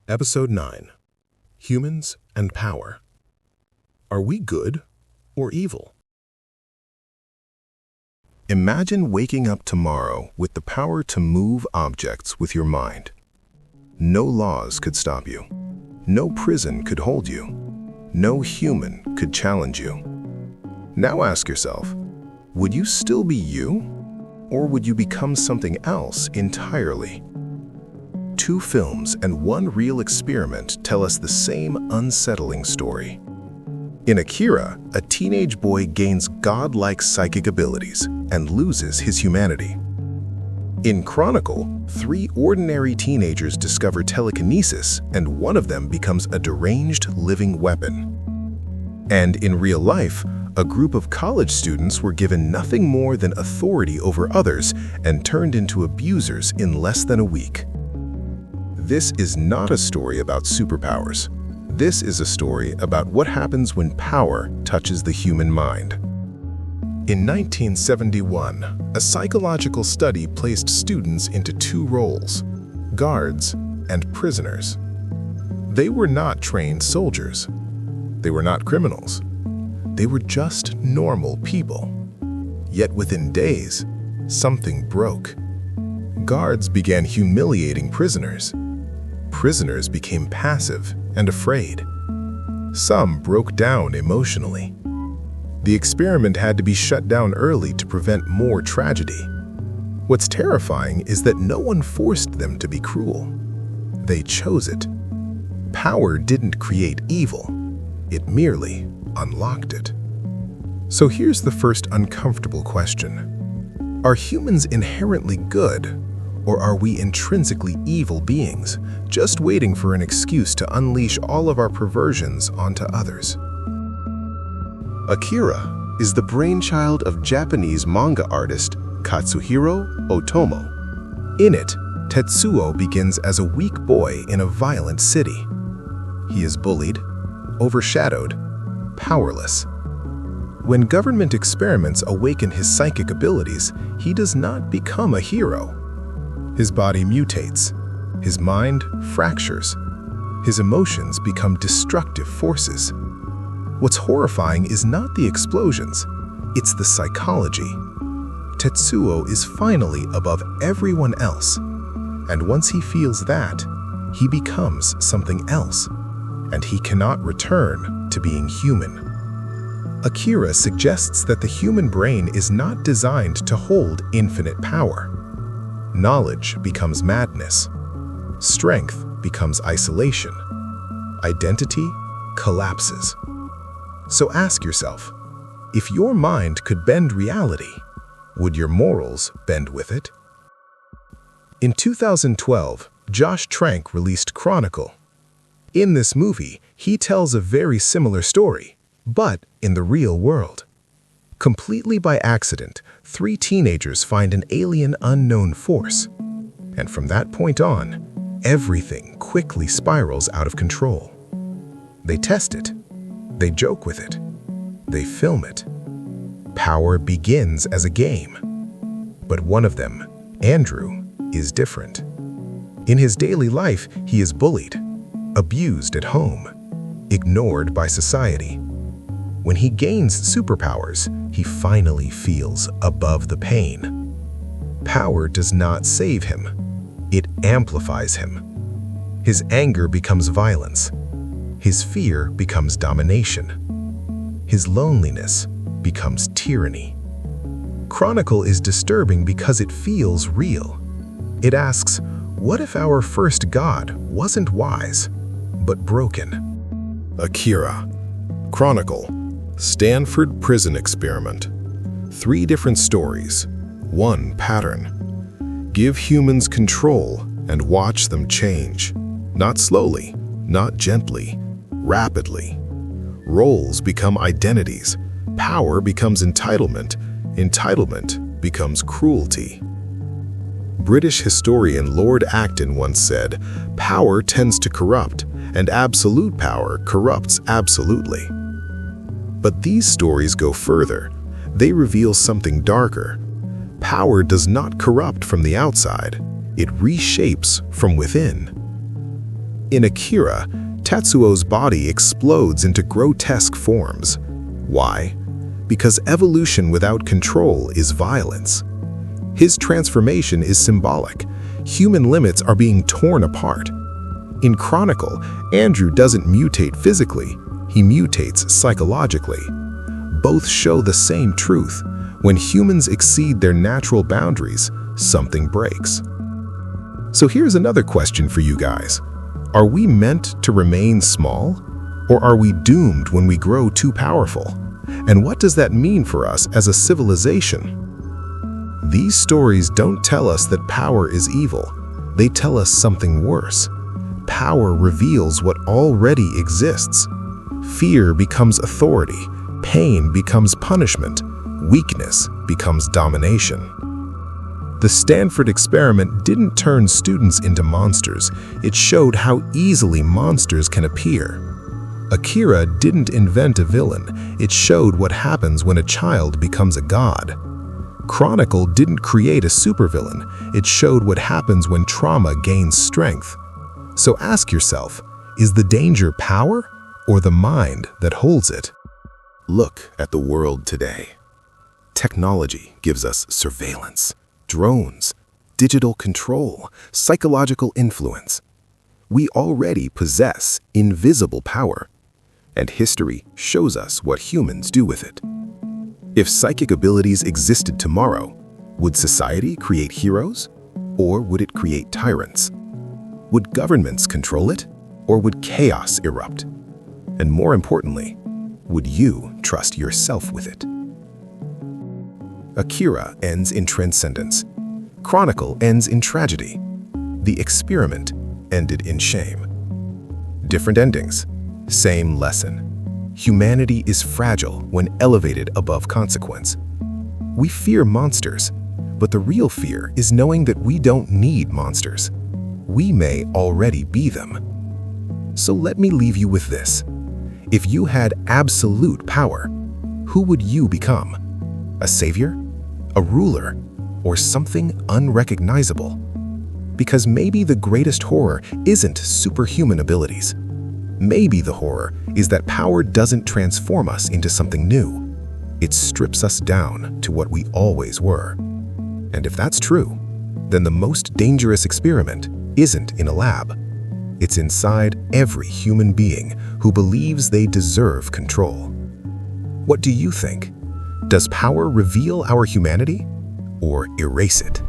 Episode 9. Humans and Power. Are we good or evil? Imagine waking up tomorrow with the power to move objects with your mind. No laws could stop you. No prison could hold you. No human could challenge you. Now ask yourself, would you still be you, or would you become something else entirely? 2 films and 1 real experiment tell us the same unsettling story. In Akira, a teenage boy gains godlike psychic abilities and loses his humanity. In Chronicle, 3 ordinary teenagers discover telekinesis, and one of them becomes a deranged living weapon. And in real life, a group of college students were given nothing more than authority over others and turned into abusers in less than a week. This is not a story about superpowers. This is a story about what happens when power touches the human mind. In 1971, a psychological study placed students into 2 roles: guards and prisoners. They were not trained soldiers. They were not criminals. They were just normal people. Yet within days, something broke. Guards began humiliating prisoners. Prisoners became passive and afraid. Some broke down emotionally. The experiment had to be shut down early to prevent more tragedy. What's terrifying is that no one forced them to be cruel. They chose it. Power didn't create evil. It merely unlocked it. So here's the first uncomfortable question. Are humans inherently good, or are we intrinsically evil beings, just waiting for an excuse to unleash all of our perversions onto others? Akira is the brainchild of Japanese manga artist Katsuhiro Otomo. In it, Tetsuo begins as a weak boy in a violent city. He is bullied, overshadowed, powerless. When government experiments awaken his psychic abilities, he does not become a hero. His body mutates. His mind fractures. His emotions become destructive forces. What's horrifying is not the explosions, it's the psychology. Tetsuo is finally above everyone else. And once he feels that, he becomes something else. And he cannot return to being human. Akira suggests that the human brain is not designed to hold infinite power. Knowledge becomes madness. Strength becomes isolation. Identity collapses. So ask yourself, if your mind could bend reality, would your morals bend with it? In 2012, Josh Trank released Chronicle. In this movie, he tells a very similar story, but in the real world. Completely by accident, 3 teenagers find an alien unknown force. And from that point on, everything quickly spirals out of control. They test it. They joke with it. They film it. Power begins as a game. But one of them, Andrew, is different. In his daily life, he is bullied, abused at home, ignored by society. When he gains superpowers, he finally feels above the pain. Power does not save him. It amplifies him. His anger becomes violence. His fear becomes domination. His loneliness becomes tyranny. Chronicle is disturbing because it feels real. It asks, what if our first God wasn't wise, but broken? Akira. Chronicle. Stanford Prison Experiment. 3 different stories, 1 pattern. Give humans control and watch them change. Not slowly, not gently, rapidly. Roles become identities. Power becomes entitlement. Entitlement becomes cruelty. British historian Lord Acton once said, "Power tends to corrupt, and absolute power corrupts absolutely." But these stories go further. They reveal something darker. Power does not corrupt from the outside. It reshapes from within. In Akira, Tetsuo's body explodes into grotesque forms. Why? Because evolution without control is violence. His transformation is symbolic. Human limits are being torn apart. In Chronicle, Andrew doesn't mutate physically, he mutates psychologically. Both show the same truth. When humans exceed their natural boundaries, something breaks. So here's another question for you guys. Are we meant to remain small? Or are we doomed when we grow too powerful? And what does that mean for us as a civilization? These stories don't tell us that power is evil. They tell us something worse. Power reveals what already exists. Fear becomes authority. Pain becomes punishment. Weakness becomes domination. The Stanford experiment didn't turn students into monsters. It showed how easily monsters can appear. Akira didn't invent a villain. It showed what happens when a child becomes a god. Chronicle didn't create a supervillain. It showed what happens when trauma gains strength. So ask yourself, is the danger power or the mind that holds it? Look at the world today. Technology gives us surveillance, drones, digital control, psychological influence. We already possess invisible power, and history shows us what humans do with it. If psychic abilities existed tomorrow, would society create heroes, or would it create tyrants? Would governments control it, or would chaos erupt? And more importantly, would you trust yourself with it? Akira ends in transcendence. Chronicle ends in tragedy. The experiment ended in shame. Different endings, same lesson. Humanity is fragile when elevated above consequence. We fear monsters, but the real fear is knowing that we don't need monsters. We may already be them. So let me leave you with this. If you had absolute power, who would you become? A savior? A ruler? Or something unrecognizable? Because maybe the greatest horror isn't superhuman abilities. Maybe the horror is that power doesn't transform us into something new. It strips us down to what we always were. And if that's true, then the most dangerous experiment isn't in a lab. It's inside every human being who believes they deserve control. What do you think? Does power reveal our humanity or erase it?